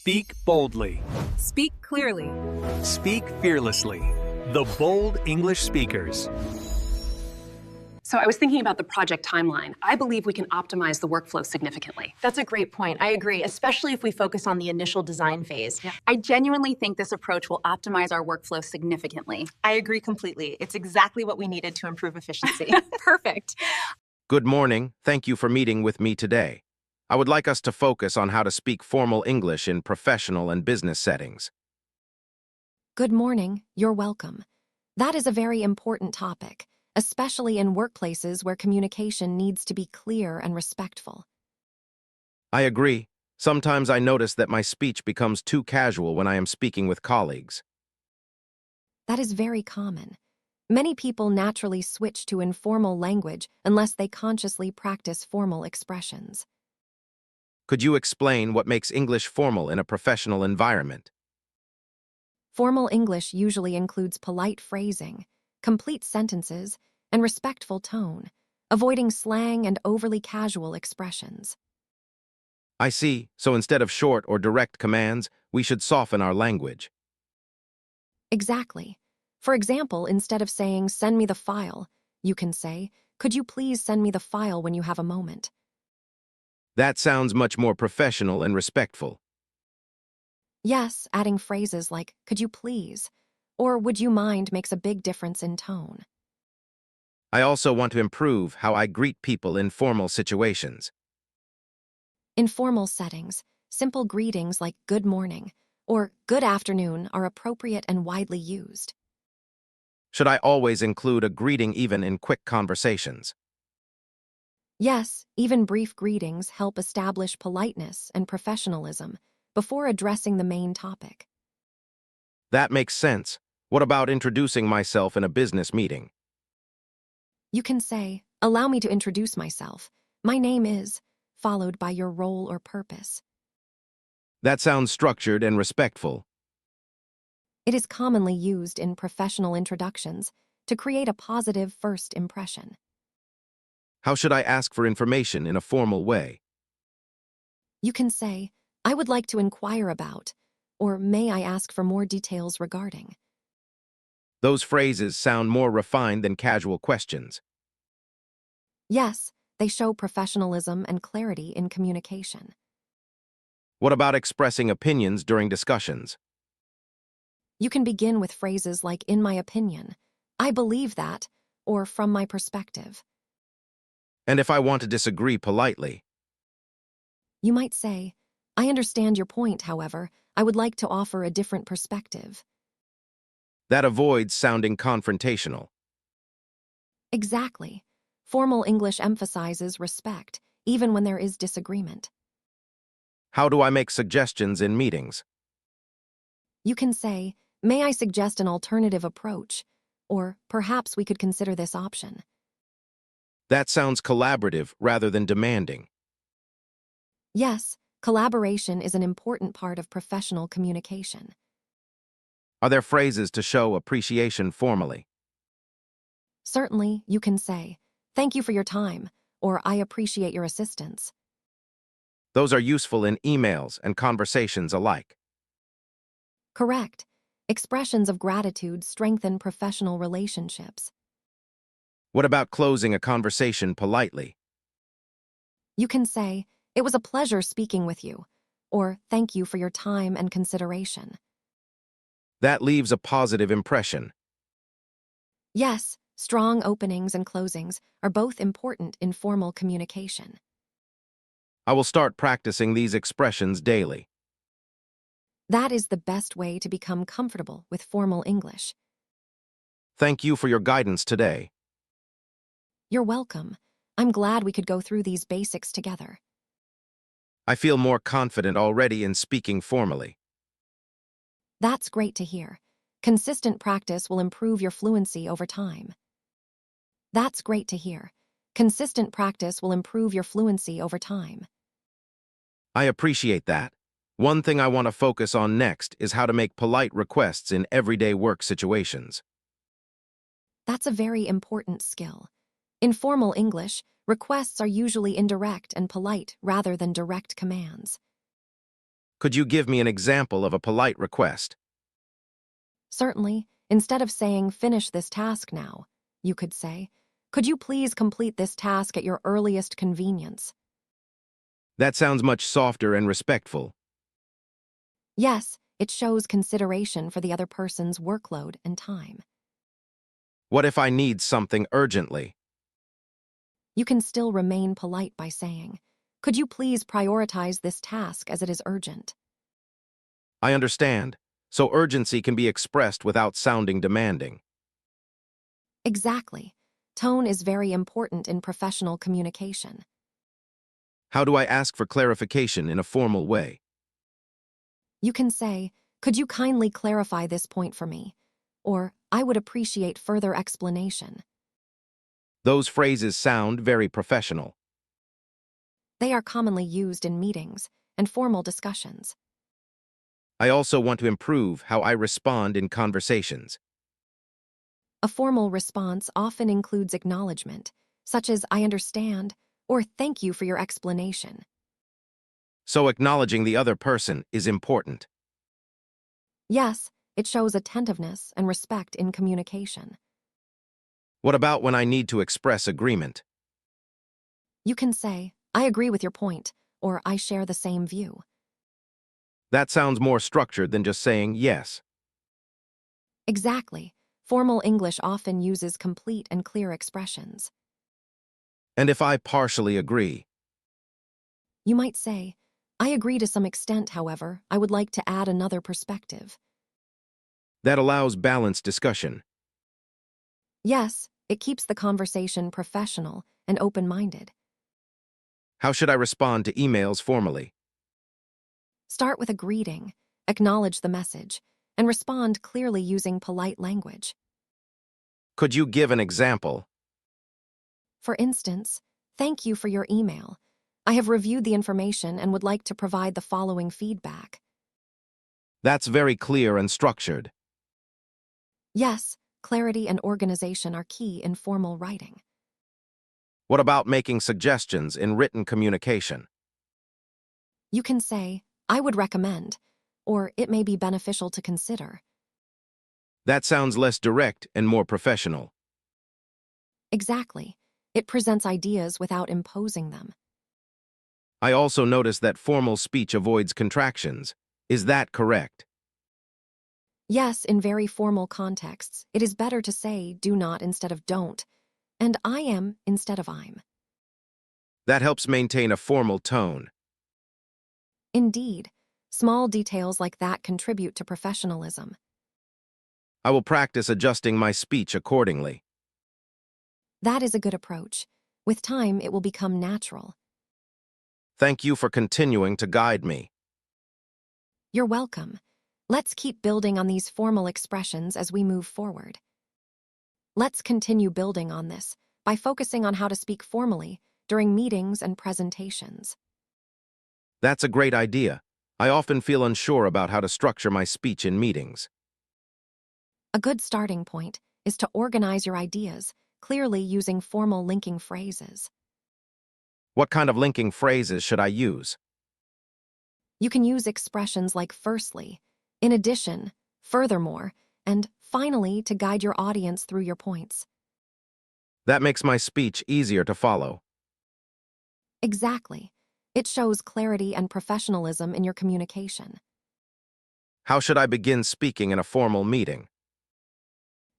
Speak boldly. Speak clearly. Speak fearlessly. The Bold English Speakers. So I was thinking about the project timeline. I believe we can optimize the workflow significantly. That's a great point. I agree, especially if we focus on the initial design phase. Yeah. I genuinely think this approach will optimize our workflow significantly. I agree completely. It's exactly what we needed to improve efficiency. Perfect. Good morning. Thank you for meeting with me today. I would like us to focus on how to speak formal English in professional and business settings. Good morning. You're welcome. That is a very important topic, especially in workplaces where communication needs to be clear and respectful. I agree. Sometimes I notice that my speech becomes too casual when I am speaking with colleagues. That is very common. Many people naturally switch to informal language unless they consciously practice formal expressions. Could you explain what makes English formal in a professional environment? Formal English usually includes polite phrasing, complete sentences, and respectful tone, avoiding slang and overly casual expressions. I see. So instead of short or direct commands, we should soften our language. Exactly. For example, instead of saying, "Send me the file," you can say, "Could you please send me the file when you have a moment?" That sounds much more professional and respectful. Yes, adding phrases like, "Could you please?" or "Would you mind?" makes a big difference in tone. I also want to improve how I greet people in formal situations. In formal settings, simple greetings like "good morning" or "good afternoon" are appropriate and widely used. Should I always include a greeting even in quick conversations? Yes, even brief greetings help establish politeness and professionalism before addressing the main topic. That makes sense. What about introducing myself in a business meeting? You can say, "Allow me to introduce myself. My name is," followed by your role or purpose. That sounds structured and respectful. It is commonly used in professional introductions to create a positive first impression. How should I ask for information in a formal way? You can say, "I would like to inquire about," or "May I ask for more details regarding?" Those phrases sound more refined than casual questions. Yes, they show professionalism and clarity in communication. What about expressing opinions during discussions? You can begin with phrases like "in my opinion," "I believe that," or "from my perspective." And if I want to disagree politely? You might say, "I understand your point, however, I would like to offer a different perspective." That avoids sounding confrontational. Exactly. Formal English emphasizes respect, even when there is disagreement. How do I make suggestions in meetings? You can say, "May I suggest an alternative approach?" or "Perhaps we could consider this option." That sounds collaborative rather than demanding. Yes, collaboration is an important part of professional communication. Are there phrases to show appreciation formally? Certainly, you can say, "Thank you for your time," or "I appreciate your assistance." Those are useful in emails and conversations alike. Correct. Expressions of gratitude strengthen professional relationships. What about closing a conversation politely? You can say, "It was a pleasure speaking with you," or "Thank you for your time and consideration." That leaves a positive impression. Yes, strong openings and closings are both important in formal communication. I will start practicing these expressions daily. That is the best way to become comfortable with formal English. Thank you for your guidance today. You're welcome. I'm glad we could go through these basics together. I feel more confident already in speaking formally. That's great to hear. Consistent practice will improve your fluency over time. That's great to hear. Consistent practice will improve your fluency over time. I appreciate that. One thing I want to focus on next is how to make polite requests in everyday work situations. That's a very important skill. In formal English, requests are usually indirect and polite rather than direct commands. Could you give me an example of a polite request? Certainly, instead of saying, finish this task now, you could say, could you please complete this task at your earliest convenience? That sounds much softer and respectful. Yes, it shows consideration for the other person's workload and time. What if I need something urgently? You can still remain polite by saying, could you please prioritize this task as it is urgent? I understand. So urgency can be expressed without sounding demanding. Exactly. Tone is very important in professional communication. How do I ask for clarification in a formal way? You can say, could you kindly clarify this point for me? Or, I would appreciate further explanation. Those phrases sound very professional. They are commonly used in meetings and formal discussions. I also want to improve how I respond in conversations. A formal response often includes acknowledgement, such as I understand or thank you for your explanation. So acknowledging the other person is important. Yes, it shows attentiveness and respect in communication. What about when I need to express agreement? You can say, I agree with your point, or I share the same view. That sounds more structured than just saying yes. Exactly. Formal English often uses complete and clear expressions. And if I partially agree? You might say, I agree to some extent, however, I would like to add another perspective. That allows balanced discussion. Yes, it keeps the conversation professional and open-minded. How should I respond to emails formally? Start with a greeting, acknowledge the message, and respond clearly using polite language. Could you give an example? For instance, thank you for your email. I have reviewed the information and would like to provide the following feedback. That's very clear and structured. Yes, clarity and organization are key in formal writing. What about making suggestions in written communication? You can say, I would recommend, or it may be beneficial to consider. That sounds less direct and more professional. Exactly. It presents ideas without imposing them. I also notice that formal speech avoids contractions. Is that correct? Yes, in very formal contexts, it is better to say do not instead of don't, and I am instead of I'm. That helps maintain a formal tone. Indeed, small details like that contribute to professionalism. I will practice adjusting my speech accordingly. That is a good approach. With time, it will become natural. Thank you for continuing to guide me. You're welcome. Let's keep building on these formal expressions as we move forward. Let's continue building on this by focusing on how to speak formally during meetings and presentations. That's a great idea. I often feel unsure about how to structure my speech in meetings. A good starting point is to organize your ideas clearly using formal linking phrases. What kind of linking phrases should I use? You can use expressions like firstly, in addition, furthermore, and finally to guide your audience through your points. That makes my speech easier to follow. Exactly. It shows clarity and professionalism in your communication. How should I begin speaking in a formal meeting?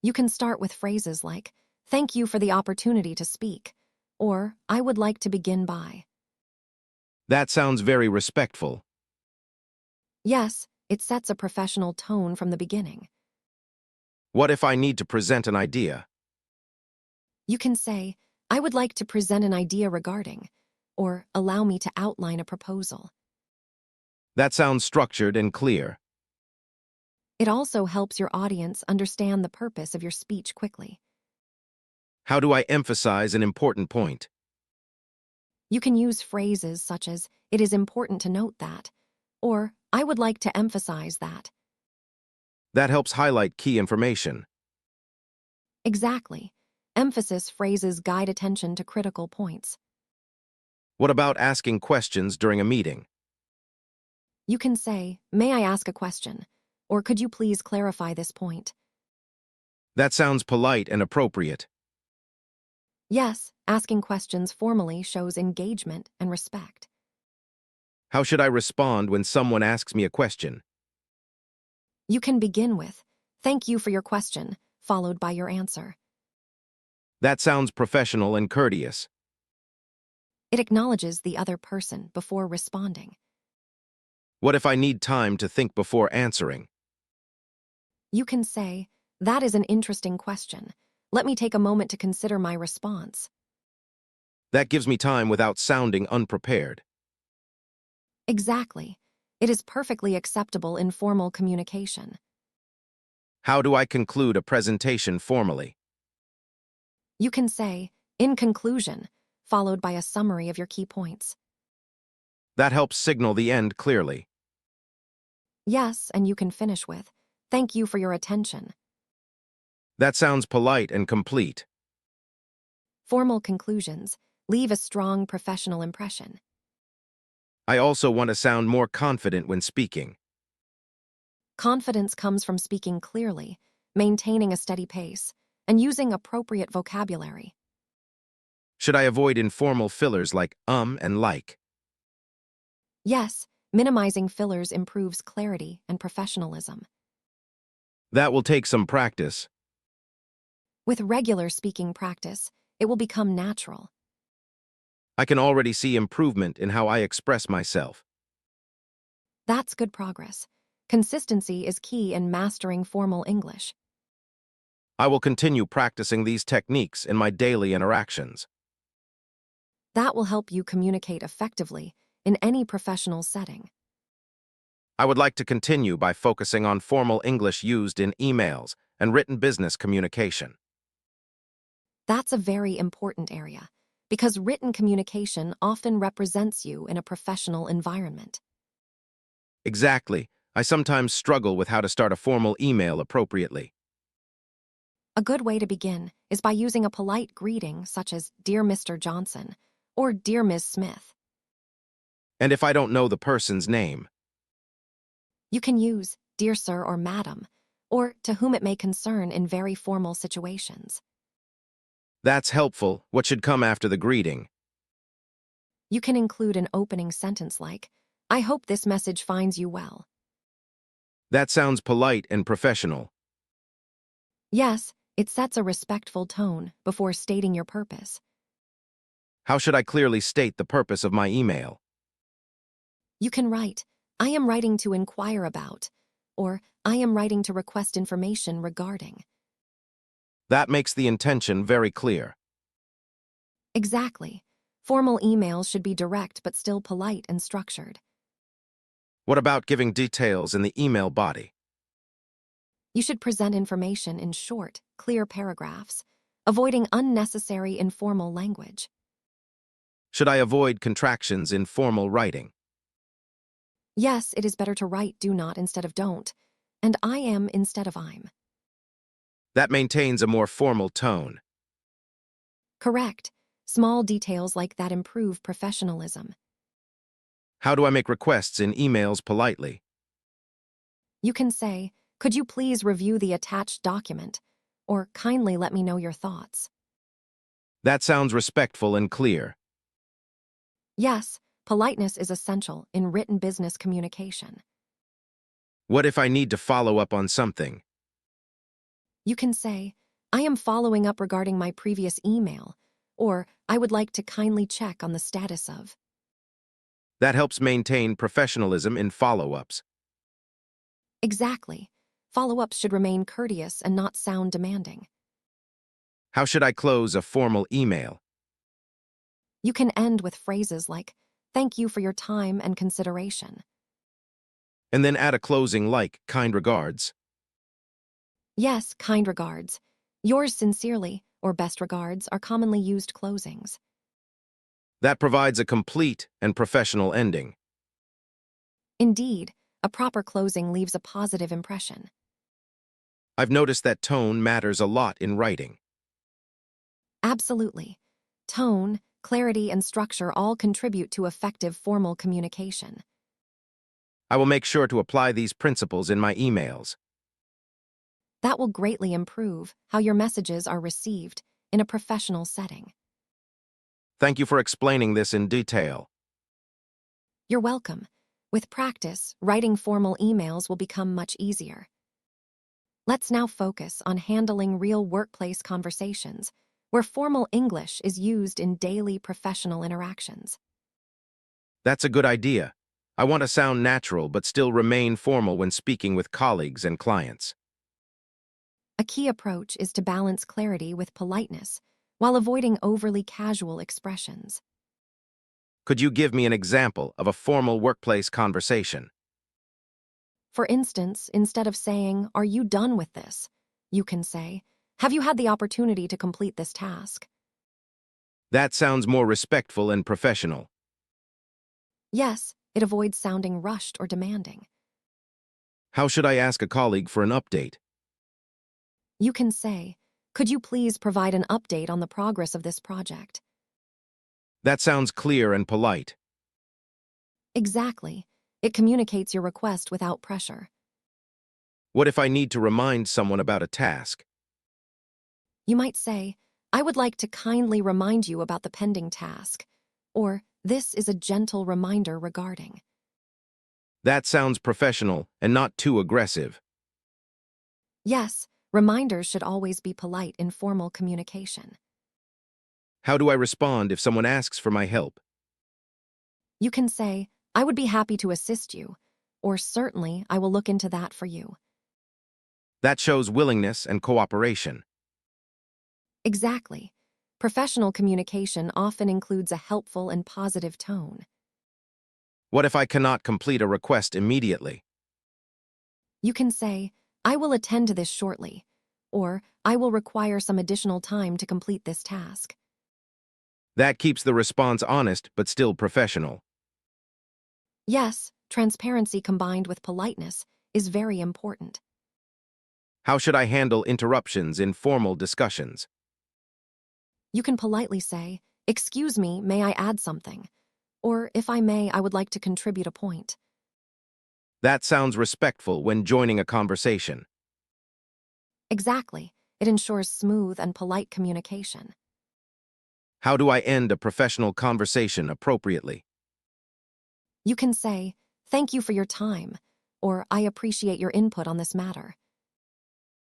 You can start with phrases like, thank you for the opportunity to speak, or I would like to begin by. That sounds very respectful. Yes, it sets a professional tone from the beginning. What if I need to present an idea? You can say, I would like to present an idea regarding, or allow me to outline a proposal. That sounds structured and clear. It also helps your audience understand the purpose of your speech quickly. How do I emphasize an important point? You can use phrases such as, it is important to note that, or I would like to emphasize that. That helps highlight key information. Exactly. Emphasis phrases guide attention to critical points. What about asking questions during a meeting? You can say, "May I ask a question?" Or "Could you please clarify this point?" That sounds polite and appropriate. Yes, asking questions formally shows engagement and respect. How should I respond when someone asks me a question? You can begin with, "Thank you for your question," followed by your answer. That sounds professional and courteous. It acknowledges the other person before responding. What if I need time to think before answering? You can say, "That is an interesting question. Let me take a moment to consider my response." That gives me time without sounding unprepared. Exactly. It is perfectly acceptable in formal communication. How do I conclude a presentation formally? You can say, "In conclusion," followed by a summary of your key points. That helps signal the end clearly. Yes, and you can finish with, "Thank you for your attention." That sounds polite and complete. Formal conclusions leave a strong professional impression. I also want to sound more confident when speaking. Confidence comes from speaking clearly, maintaining a steady pace, and using appropriate vocabulary. Should I avoid informal fillers like and like? Yes, minimizing fillers improves clarity and professionalism. That will take some practice. With regular speaking practice, it will become natural. I can already see improvement in how I express myself. That's good progress. Consistency is key in mastering formal English. I will continue practicing these techniques in my daily interactions. That will help you communicate effectively in any professional setting. I would like to continue by focusing on formal English used in emails and written business communication. That's a very important area, because written communication often represents you in a professional environment. Exactly. I sometimes struggle with how to start a formal email appropriately. A good way to begin is by using a polite greeting such as "Dear Mr. Johnson" or "Dear Ms. Smith." And if I don't know the person's name, You can use "Dear Sir" or "Madam," or "To whom it may concern" in very formal situations. that's helpful. What should come after the greeting? You can include an opening sentence like, "I hope this message finds you well." That sounds polite and professional. Yes, it sets a respectful tone before stating your purpose. How should I clearly state the purpose of my email? You can write, "I am writing to inquire about," or "I am writing to request information regarding." That makes the intention very clear. Exactly. Formal emails should be direct but still polite and structured. What about giving details in the email body? You should present information in short, clear paragraphs, avoiding unnecessary informal language. Should I avoid contractions in formal writing? Yes, it is better to write "do not" instead of "don't," and "I am" instead of "I'm." That maintains a more formal tone. Correct. Small details like that improve professionalism. How do I make requests in emails politely? You can say, "Could you please review the attached document?" or "Kindly let me know your thoughts." That sounds respectful and clear. Yes, politeness is essential in written business communication. What if I need to follow up on something? You can say, "I am following up regarding my previous email," or "I would like to kindly check on the status of." That helps maintain professionalism in follow-ups. Exactly. Follow-ups should remain courteous and not sound demanding. How should I close a formal email? You can end with phrases like, "Thank you for your time and consideration." And then add a closing like, kind regards. Yes, "Kind regards," "Yours sincerely," or "Best regards" are commonly used closings. That provides a complete and professional ending. Indeed, a proper closing leaves a positive impression. I've noticed that tone matters a lot in writing. Absolutely. Tone, clarity, and structure all contribute to effective formal communication. I will make sure to apply these principles in my emails. That will greatly improve how your messages are received in a professional setting. Thank you for explaining this in detail. You're welcome. With practice, writing formal emails will become much easier. Let's now focus on handling real workplace conversations, where formal English is used in daily professional interactions. That's a good idea. I want to sound natural but still remain formal when speaking with colleagues and clients. A key approach is to balance clarity with politeness while avoiding overly casual expressions. Could you give me an example of a formal workplace conversation? For instance, instead of saying, "Are you done with this?" you can say, "Have you had the opportunity to complete this task?" That sounds more respectful and professional. Yes, it avoids sounding rushed or demanding. How should I ask a colleague for an update? You can say, "Could you please provide an update on the progress of this project?" That sounds clear and polite. Exactly. It communicates your request without pressure. What if I need to remind someone about a task? You might say, "I would like to kindly remind you about the pending task," or "This is a gentle reminder regarding." That sounds professional and not too aggressive. Yes, reminders should always be polite in formal communication. How do I respond if someone asks for my help? You can say, "I would be happy to assist you," or "Certainly, I will look into that for you." That shows willingness and cooperation. Exactly. Professional communication often includes a helpful and positive tone. What if I cannot complete a request immediately? You can say, "I will attend to this shortly," or "I will require some additional time to complete this task." That keeps the response honest but still professional. Yes, transparency combined with politeness is very important. How should I handle interruptions in formal discussions? You can politely say, "Excuse me, may I add something?" Or, "If I may, I would like to contribute a point." That sounds respectful when joining a conversation. Exactly. It ensures smooth and polite communication. How do I end a professional conversation appropriately? You can say, "Thank you for your time," or "I appreciate your input on this matter."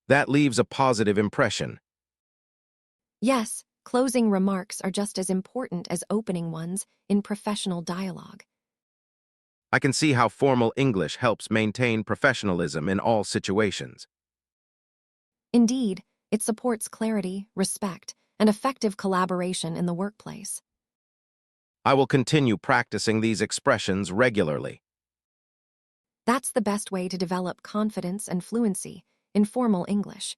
That leaves a positive impression. Yes, closing remarks are just as important as opening ones in professional dialogue. I can see how formal English helps maintain professionalism in all situations. Indeed, it supports clarity, respect, and effective collaboration in the workplace. I will continue practicing these expressions regularly. That's the best way to develop confidence and fluency in formal English.